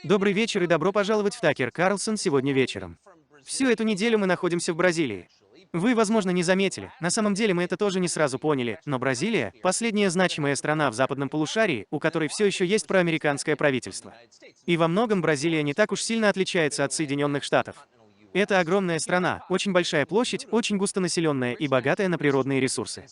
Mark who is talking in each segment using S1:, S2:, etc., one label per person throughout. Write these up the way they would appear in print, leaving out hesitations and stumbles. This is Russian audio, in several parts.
S1: Добрый вечер и добро пожаловать в Такер Карлсон сегодня вечером. Всю эту неделю мы находимся в Бразилии. Вы, возможно, не заметили, на самом деле мы это тоже не сразу поняли, но Бразилия — последняя значимая страна в западном полушарии, у которой все еще есть проамериканское правительство. И во многом Бразилия не так уж сильно отличается от Соединенных Штатов. Это огромная страна, очень большая площадь, очень густонаселенная и богатая на природные ресурсы.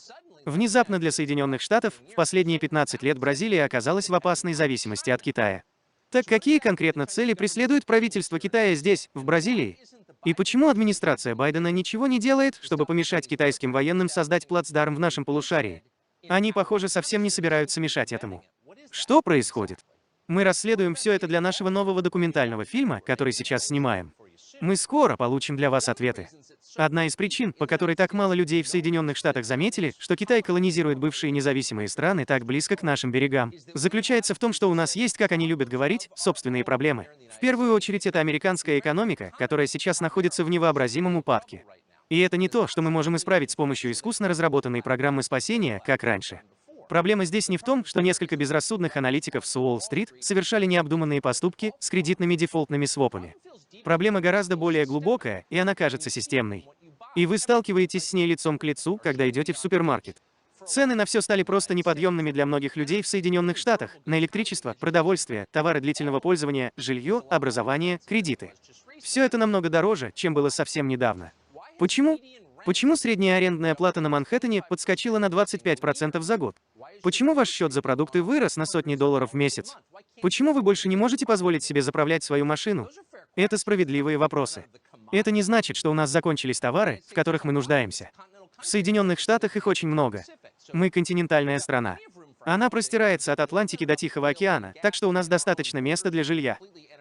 S1: Внезапно для Соединенных Штатов в последние 15 лет Бразилия оказалась в опасной зависимости от Китая. Так какие конкретно цели преследует правительство Китая здесь, в Бразилии? И почему администрация Байдена ничего не делает, чтобы помешать китайским военным создать плацдарм в нашем полушарии? Они, похоже, совсем не собираются мешать этому. Что происходит? Мы расследуем все это для нашего нового документального фильма, который сейчас снимаем. Мы скоро получим для вас ответы. Одна из причин, по которой так мало людей в Соединенных Штатах заметили, что Китай колонизирует бывшие независимые страны так близко к нашим берегам, заключается в том, что у нас есть, как они любят говорить, собственные проблемы. В первую очередь это американская экономика, которая сейчас находится в невообразимом упадке. И это не то, что мы можем исправить с помощью искусно разработанной программы спасения, как раньше. Проблема здесь не в том, что несколько безрассудных аналитиков с Уолл-стрит совершали необдуманные поступки с кредитными дефолтными свопами. Проблема гораздо более глубокая, и она кажется системной. И вы сталкиваетесь с ней лицом к лицу, когда идете в супермаркет. Цены на все стали просто неподъемными для многих людей в Соединенных Штатах: на электричество, продовольствие, товары длительного пользования, жилье, образование, кредиты. Все это намного дороже, чем было совсем недавно. Почему? Почему средняя арендная плата на Манхэттене подскочила на 25% за год? Почему ваш счет за продукты вырос на сотни долларов в месяц? Почему вы больше не можете позволить себе заправлять свою машину? Это справедливые вопросы. Это не значит, что у нас закончились товары, в которых мы нуждаемся. В Соединенных Штатах их очень много. Мы континентальная страна. Она простирается от Атлантики до Тихого океана, так что у нас достаточно места для жилья.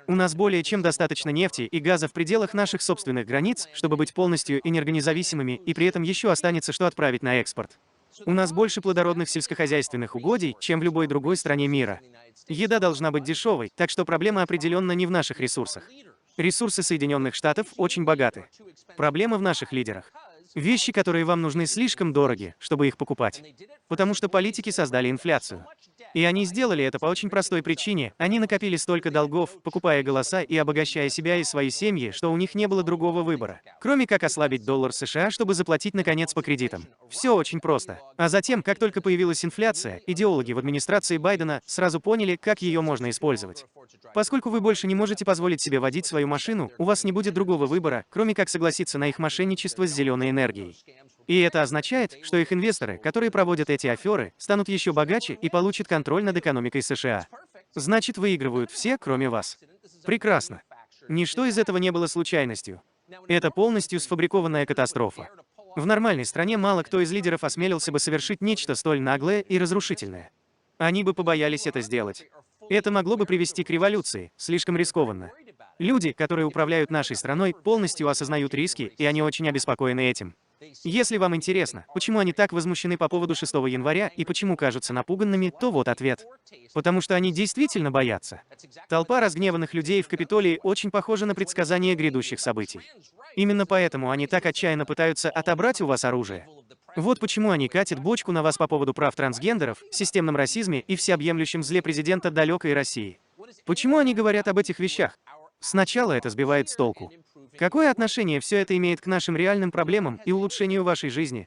S1: У нас более чем достаточно нефти и газа в пределах наших собственных границ, чтобы быть полностью энергонезависимыми, и при этом еще останется что отправить на экспорт. У нас больше плодородных сельскохозяйственных угодий, чем в любой другой стране мира. Еда должна быть дешевой, так что проблема определенно не в наших ресурсах. Ресурсы Соединенных Штатов очень богаты. Проблема в наших лидерах. Вещи, которые вам нужны, слишком дороги, чтобы их покупать. Потому что политики создали инфляцию. И они сделали это по очень простой причине. Они накопили столько долгов, покупая голоса и обогащая себя и свои семьи, что у них не было другого выбора, кроме как ослабить доллар США, чтобы заплатить наконец по кредитам. Все очень просто. А затем, как только появилась инфляция, идеологи в администрации Байдена сразу поняли, как ее можно использовать. Поскольку вы больше не можете позволить себе водить свою машину, у вас не будет другого выбора, кроме как согласиться на их мошенничество с зеленой энергией. И это означает, что их инвесторы, которые проводят эти аферы, станут еще богаче и получат контроль над экономикой США. Значит, выигрывают все, кроме вас. Прекрасно. Ничто из этого не было случайностью. Это полностью сфабрикованная катастрофа. В нормальной стране мало кто из лидеров осмелился бы совершить нечто столь наглое и разрушительное. Они бы побоялись это сделать. Это могло бы привести к революции, слишком рискованно. Люди, которые управляют нашей страной, полностью осознают риски, и они очень обеспокоены этим. Если вам интересно, почему они так возмущены по поводу 6 января и почему кажутся напуганными, то вот ответ. Потому что они действительно боятся. Толпа разгневанных людей в Капитолии очень похожа на предсказание грядущих событий. Именно поэтому они так отчаянно пытаются отобрать у вас оружие. Вот почему они катят бочку на вас по поводу прав трансгендеров, системном расизме и всеобъемлющем зле президента далекой России. Почему они говорят об этих вещах? Сначала это сбивает с толку. Какое отношение все это имеет к нашим реальным проблемам и улучшению вашей жизни?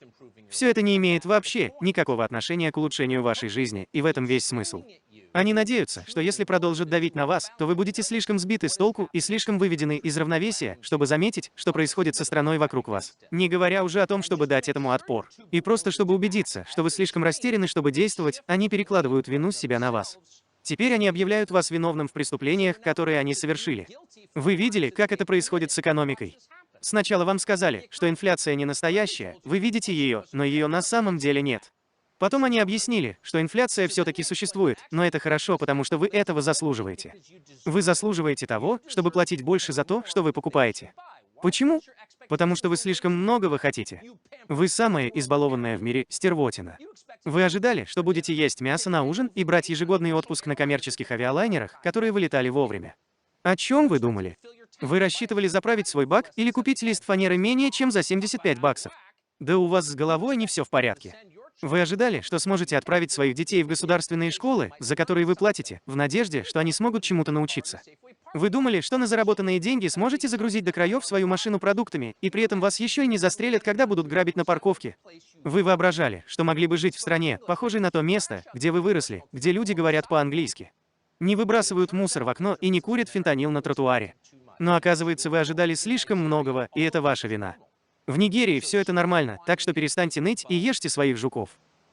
S1: Все это не имеет вообще никакого отношения к улучшению вашей жизни, и в этом весь смысл. Они надеются, что если продолжат давить на вас, то вы будете слишком сбиты с толку и слишком выведены из равновесия, чтобы заметить, что происходит со страной вокруг вас. Не говоря уже о том, чтобы дать этому отпор. И просто чтобы убедиться, что вы слишком растеряны, чтобы действовать, они перекладывают вину с себя на вас. Теперь они объявляют вас виновным в преступлениях, которые они совершили. Вы видели, как это происходит с экономикой? Сначала вам сказали, что инфляция не настоящая, вы видите ее, но ее на самом деле нет. Потом они объяснили, что инфляция все-таки существует, но это хорошо, потому что вы этого заслуживаете. Вы заслуживаете того, чтобы платить больше за то, что вы покупаете. Почему? Потому что вы слишком многого хотите. Вы самая избалованная в мире стервотина. Вы ожидали, что будете есть мясо на ужин и брать ежегодный отпуск на коммерческих авиалайнерах, которые вылетали вовремя. О чем вы думали? Вы рассчитывали заправить свой бак или купить лист фанеры менее чем за 75 баксов? Да у вас с головой не все в порядке. Вы ожидали, что сможете отправить своих детей в государственные школы, за которые вы платите, в надежде, что они смогут чему-то научиться? Вы думали, что на заработанные деньги сможете загрузить до краев свою машину продуктами, и при этом вас еще и не застрелят, когда будут грабить на парковке? Вы воображали, что могли бы жить в стране, похожей на то место, где вы выросли, где люди говорят по-английски, не выбрасывают мусор в окно и не курят фентанил на тротуаре. Но оказывается, вы ожидали слишком многого, и это ваша вина. В Нигерии все это нормально, так что перестаньте ныть и ешьте своих жуков.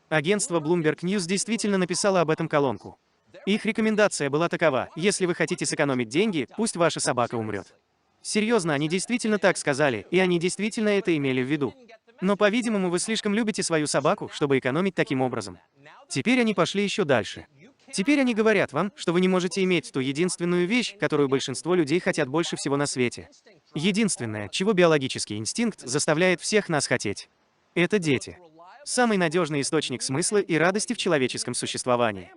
S1: Агентство Bloomberg News действительно написало об этом колонку. Их рекомендация была такова: если вы хотите сэкономить деньги, пусть ваша собака умрет. Серьезно, они действительно так сказали, и они действительно это имели в виду. Но, по-видимому, вы слишком любите свою собаку, чтобы экономить таким образом. Теперь они пошли еще дальше. Теперь они говорят вам, что вы не можете иметь ту единственную вещь, которую большинство людей хотят больше всего на свете. Единственное, чего биологический инстинкт заставляет всех нас хотеть. Это дети. Самый надежный источник смысла и радости в человеческом существовании.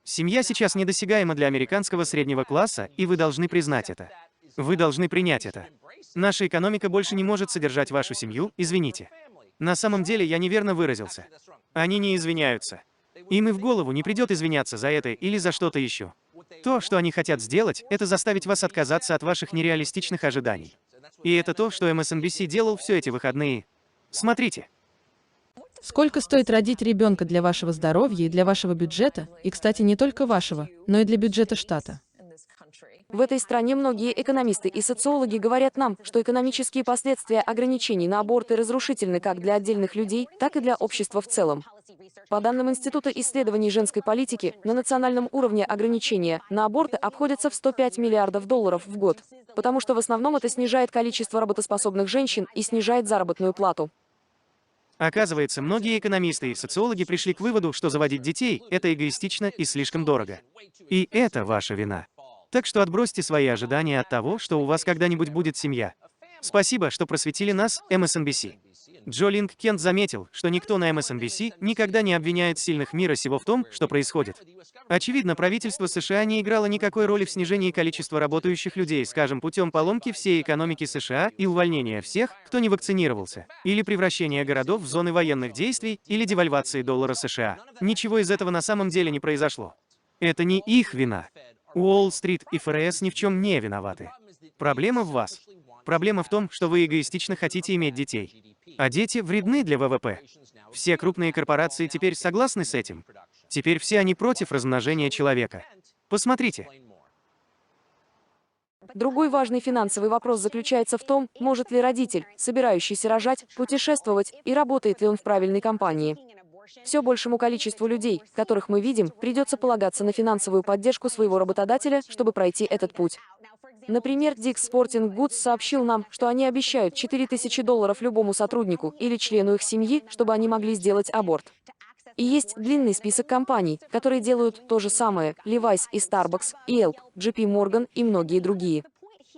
S1: Семья сейчас недосягаема для американского среднего класса, и вы должны признать это. Вы должны принять это. Наша экономика больше не может содержать вашу семью, извините. На самом деле я неверно выразился. Они не извиняются. Им и в голову не придет извиняться за это или за что-то еще. То, что они хотят сделать, это заставить вас отказаться от ваших нереалистичных ожиданий. И это то, что MSNBC делал все эти выходные. Смотрите.
S2: Сколько стоит родить ребенка для вашего здоровья и для вашего бюджета, и, кстати, не только вашего, но и для бюджета штата?
S3: В этой стране многие экономисты и социологи говорят нам, что экономические последствия ограничений на аборты разрушительны как для отдельных людей, так и для общества в целом. По данным Института исследований женской политики, на национальном уровне ограничения на аборты обходятся в 105 миллиардов долларов в год, потому что в основном это снижает количество работоспособных женщин и снижает заработную плату.
S1: Оказывается, многие экономисты и социологи пришли к выводу, что заводить детей – это эгоистично и слишком дорого. И это ваша вина. Так что отбросьте свои ожидания от того, что у вас когда-нибудь будет семья. Спасибо, что просветили нас, MSNBC. Джо Линг Кент заметил, что никто на MSNBC никогда не обвиняет сильных мира сего в том, что происходит. Очевидно, правительство США не играло никакой роли в снижении количества работающих людей, скажем, путем поломки всей экономики США и увольнения всех, кто не вакцинировался, или превращения городов в зоны военных действий, или девальвации доллара США. Ничего из этого на самом деле не произошло. Это не их вина. Уолл-стрит и ФРС ни в чем не виноваты. Проблема в вас. Проблема в том, что вы эгоистично хотите иметь детей. А дети вредны для ВВП. Все крупные корпорации теперь согласны с этим. Теперь все они против размножения человека. Посмотрите.
S3: Другой важный финансовый вопрос заключается в том, может ли родитель, собирающийся рожать, путешествовать и работает ли он в правильной компании. Все большему количеству людей, которых мы видим, придется полагаться на финансовую поддержку своего работодателя, чтобы пройти этот путь. Например, Dick's Sporting Goods сообщил нам, что они обещают $4000 любому сотруднику или члену их семьи, чтобы они могли сделать аборт. И есть длинный список компаний, которые делают то же самое: Levi's и Starbucks, и Yelp, JP Morgan и многие другие.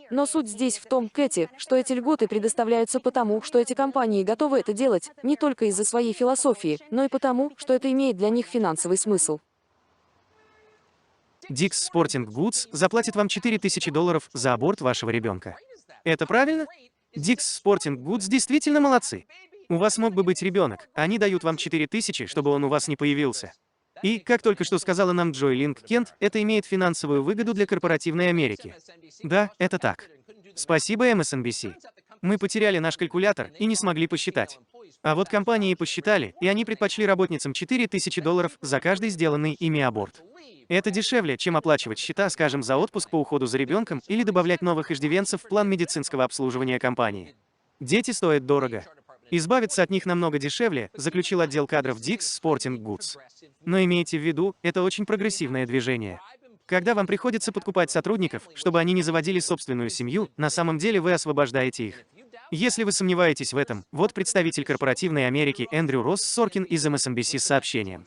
S3: Но суть здесь в том, Кэти, что эти льготы предоставляются потому, что эти компании готовы это делать не только из-за своей философии, но и потому, что это имеет для них финансовый смысл.
S1: Dick's Sporting Goods заплатит вам $4000 за аборт вашего ребенка. Это правильно? Dick's Sporting Goods действительно молодцы. У вас мог бы быть ребенок, они дают вам 4000, чтобы он у вас не появился. И, как только что сказала нам Джой Линг Кент, это имеет финансовую выгоду для корпоративной Америки. Да, это так. Спасибо, MSNBC. Мы потеряли наш калькулятор и не смогли посчитать. А вот компании посчитали, и они предпочли работницам $4000 за каждый сделанный ими аборт. Это дешевле, чем оплачивать счета, скажем, за отпуск по уходу за ребенком или добавлять новых иждивенцев в план медицинского обслуживания компании. Дети стоят дорого. Избавиться от них намного дешевле, заключил отдел кадров Dick's Sporting Goods. Но имейте в виду, это очень прогрессивное движение. Когда вам приходится подкупать сотрудников, чтобы они не заводили собственную семью, на самом деле вы освобождаете их. Если вы сомневаетесь в этом, вот представитель корпоративной Америки Эндрю Росс Соркин из MSNBC с сообщением.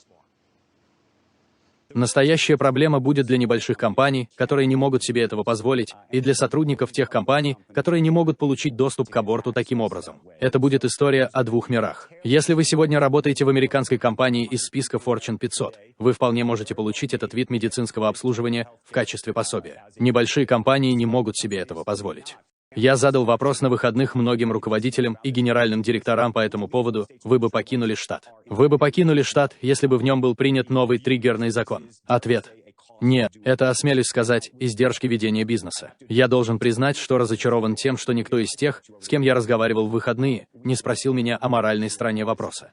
S4: Настоящая проблема будет для небольших компаний, которые не могут себе этого позволить, и для сотрудников тех компаний, которые не могут получить доступ к аборту таким образом. Это будет история о двух мирах. Если вы сегодня работаете в американской компании из списка Fortune 500, вы вполне можете получить этот вид медицинского обслуживания в качестве пособия. Небольшие компании не могут себе этого позволить. Я задал вопрос на выходных многим руководителям и генеральным директорам по этому поводу. Вы бы покинули штат. Вы бы покинули штат, если бы в нем был принят новый триггерный закон. Ответ. Нет, это, осмелюсь сказать, издержки ведения бизнеса. Я должен признать, что разочарован тем, что никто из тех, с кем я разговаривал в выходные, не спросил меня о моральной стороне вопроса.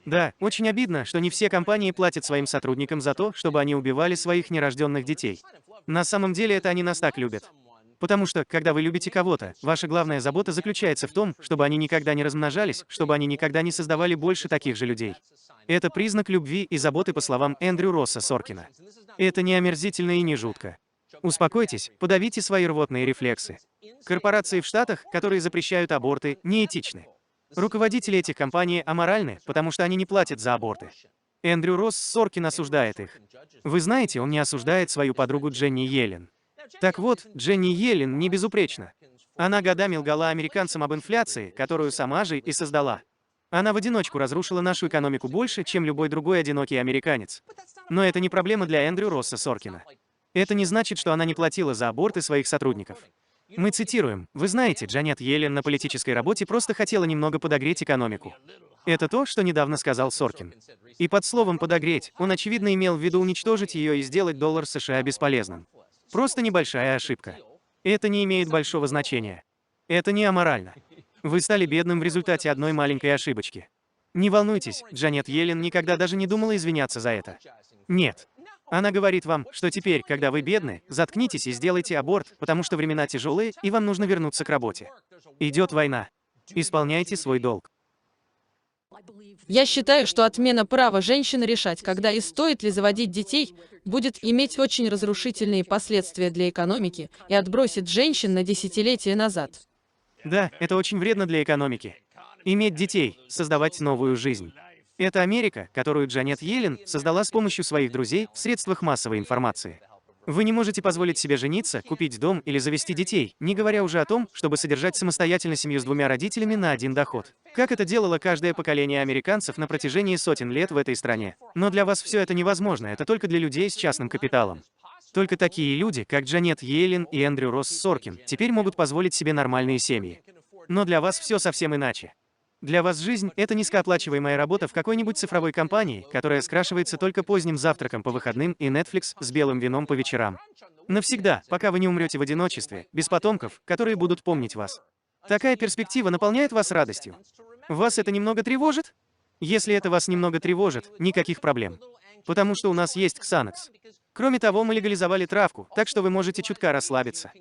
S1: Да, очень обидно, что не все компании платят своим сотрудникам за то, чтобы они убивали своих нерожденных детей. На самом деле это они нас так любят. Потому что, когда вы любите кого-то, ваша главная забота заключается в том, чтобы они никогда не размножались, чтобы они никогда не создавали больше таких же людей. Это признак любви и заботы, по словам Эндрю Росса Соркина. Это не омерзительно и не жутко. Успокойтесь, подавите свои рвотные рефлексы. Корпорации в Штатах, которые запрещают аборты, неэтичны. Руководители этих компаний аморальны, потому что они не платят за аборты. Эндрю Росс Соркин осуждает их. Вы знаете, он не осуждает свою подругу Дженни Йеллен. Так вот, Дженни Йеллен не безупречна. Она годами лгала американцам об инфляции, которую сама же и создала. Она в одиночку разрушила нашу экономику больше, чем любой другой одинокий американец. Но это не проблема для Эндрю Росса Соркина. Это не значит, что она не платила за аборты своих сотрудников. Мы цитируем: «Вы знаете, Джанет Йеллен на политической работе просто хотела немного подогреть экономику». Это то, что недавно сказал Соркин. И под словом «подогреть» он, очевидно, имел в виду уничтожить ее и сделать доллар США бесполезным. Просто небольшая ошибка. Это не имеет большого значения. Это не аморально. Вы стали бедным в результате одной маленькой ошибочки. Не волнуйтесь, Джанет Йеллен никогда даже не думала извиняться за это. Нет. Она говорит вам, что теперь, когда вы бедны, заткнитесь и сделайте аборт, потому что времена тяжелые, и вам нужно вернуться к работе. Идет война. Исполняйте свой долг.
S2: Я считаю, что отмена права женщины решать, когда и стоит ли заводить детей, будет иметь очень разрушительные последствия для экономики и отбросит женщин на десятилетия назад.
S1: Да, это очень вредно для экономики. Иметь детей, создавать новую жизнь. Это Америка, которую Джанет Йеллен создала с помощью своих друзей в средствах массовой информации. Вы не можете позволить себе жениться, купить дом или завести детей, не говоря уже о том, чтобы содержать самостоятельно семью с двумя родителями на один доход. Как это делало каждое поколение американцев на протяжении сотен лет в этой стране. Но для вас все это невозможно, это только для людей с частным капиталом. Только такие люди, как Джанет Йеллен и Эндрю Росс Соркин, теперь могут позволить себе нормальные семьи. Но для вас все совсем иначе. Для вас жизнь – это низкооплачиваемая работа в какой-нибудь цифровой компании, которая скрашивается только поздним завтраком по выходным и Netflix с белым вином по вечерам. Навсегда, пока вы не умрете в одиночестве, без потомков, которые будут помнить вас. Такая перспектива наполняет вас радостью. Вас это немного тревожит? Если это вас немного тревожит, никаких проблем. Потому что у нас есть Xanax. Кроме того, мы легализовали травку, так что вы можете чутка расслабиться.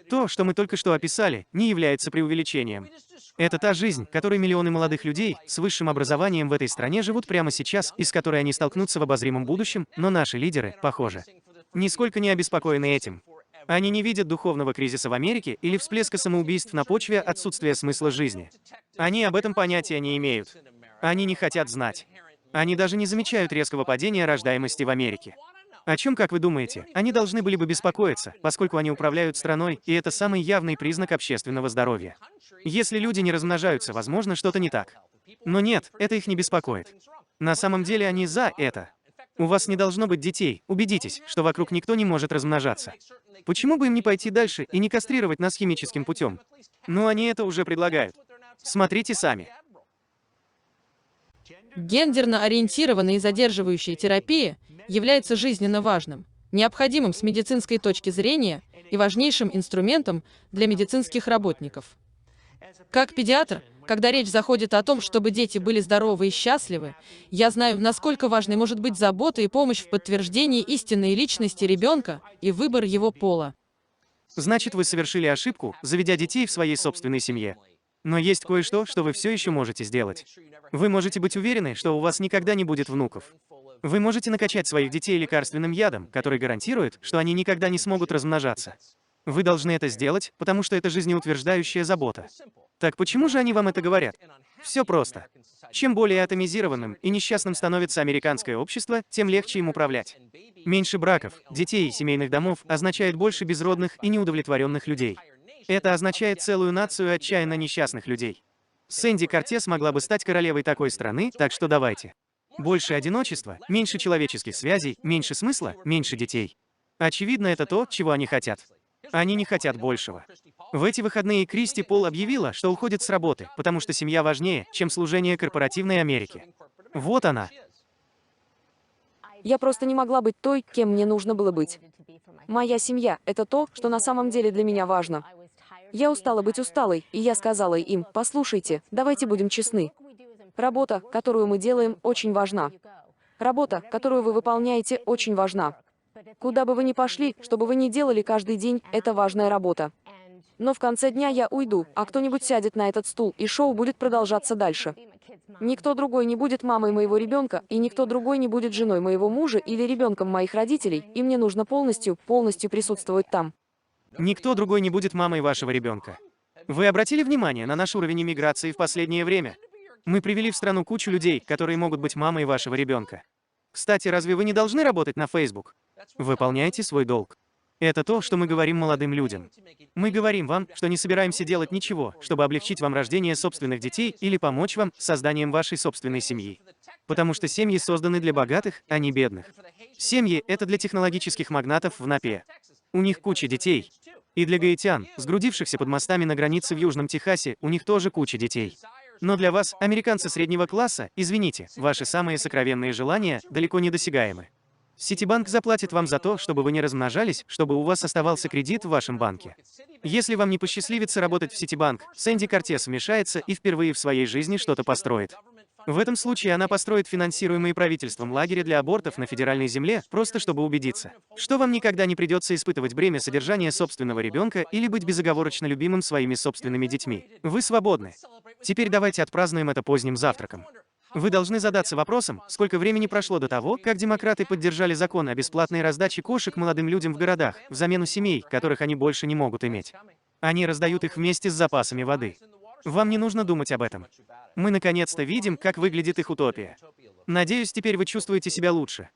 S1: То, что мы только что описали, не является преувеличением. Это та жизнь, которой миллионы молодых людей с высшим образованием в этой стране живут прямо сейчас и с которой они столкнутся в обозримом будущем, но наши лидеры, похоже, нисколько не обеспокоены этим. Они не видят духовного кризиса в Америке или всплеска самоубийств на почве отсутствия смысла жизни. Они об этом понятия не имеют. Они не хотят знать. Они даже не замечают резкого падения рождаемости в Америке. О чем, как вы думаете, они должны были бы беспокоиться, поскольку они управляют страной, и это самый явный признак общественного здоровья. Если люди не размножаются, возможно, что-то не так. Но нет, это их не беспокоит. На самом деле они за это. У вас не должно быть детей, убедитесь, что вокруг никто не может размножаться. Почему бы им не пойти дальше и не кастрировать нас химическим путем? Ну, они это уже предлагают. Смотрите сами.
S2: Гендерно ориентированная и задерживающая терапия является жизненно важным, необходимым с медицинской точки зрения и важнейшим инструментом для медицинских работников. Как педиатр, когда речь заходит о том, чтобы дети были здоровы и счастливы, я знаю, насколько важной может быть забота и помощь в подтверждении истинной личности ребенка и выбор его пола.
S1: Значит, вы совершили ошибку, заведя детей в своей собственной семье. Но есть кое-что, что вы все еще можете сделать. Вы можете быть уверены, что у вас никогда не будет внуков. Вы можете накачать своих детей лекарственным ядом, который гарантирует, что они никогда не смогут размножаться. Вы должны это сделать, потому что это жизнеутверждающая забота. Так почему же они вам это говорят? Все просто. Чем более атомизированным и несчастным становится американское общество, тем легче им управлять. Меньше браков, детей и семейных домов означает больше безродных и неудовлетворенных людей. Это означает целую нацию отчаянно несчастных людей. Сэнди Кортес могла бы стать королевой такой страны, так что давайте. Больше одиночества, меньше человеческих связей, меньше смысла, меньше детей. Очевидно, это то, чего они хотят. Они не хотят большего. В эти выходные Кристи Пол объявила, что уходит с работы, потому что семья важнее, чем служение корпоративной Америке. Вот она.
S3: Я просто не могла быть той, кем мне нужно было быть. Моя семья – это то, что на самом деле для меня важно. Я устала быть усталой, и я сказала им: послушайте, давайте будем честны. Работа, которую мы делаем, очень важна. Работа, которую вы выполняете, очень важна. Куда бы вы ни пошли, что бы вы ни делали каждый день, это важная работа. Но в конце дня я уйду, а кто-нибудь сядет на этот стул, и шоу будет продолжаться дальше. Никто другой не будет мамой моего ребенка, и никто другой не будет женой моего мужа или ребенком моих родителей, и мне нужно полностью присутствовать там.
S1: Никто другой не будет мамой вашего ребенка. Вы обратили внимание на наш уровень иммиграции в последнее время? Мы привели в страну кучу людей, которые могут быть мамой вашего ребенка. Кстати, разве вы не должны работать на Facebook? Выполняйте свой долг. Это то, что мы говорим молодым людям. Мы говорим вам, что не собираемся делать ничего, чтобы облегчить вам рождение собственных детей или помочь вам с созданием вашей собственной семьи. Потому что семьи созданы для богатых, а не бедных. Семьи — это для технологических магнатов в Напе. У них куча детей. И для гаитян, сгрудившихся под мостами на границе в Южном Техасе, у них тоже куча детей. Но для вас, американцы среднего класса, извините, ваши самые сокровенные желания далеко недосягаемы. Ситибанк заплатит вам за то, чтобы вы не размножались, чтобы у вас оставался кредит в вашем банке. Если вам не посчастливится работать в Ситибанк, Сэнди Кортес вмешается и впервые в своей жизни что-то построит. В этом случае она построит финансируемые правительством лагеря для абортов на федеральной земле, просто чтобы убедиться, что вам никогда не придется испытывать бремя содержания собственного ребенка или быть безоговорочно любимым своими собственными детьми. Вы свободны. Теперь давайте отпразднуем это поздним завтраком. Вы должны задаться вопросом, сколько времени прошло до того, как демократы поддержали закон о бесплатной раздаче кошек молодым людям в городах, взамен у семей, которых они больше не могут иметь. Они раздают их вместе с запасами воды. Вам не нужно думать об этом. Мы наконец-то видим, как выглядит их утопия. Надеюсь, теперь вы чувствуете себя лучше.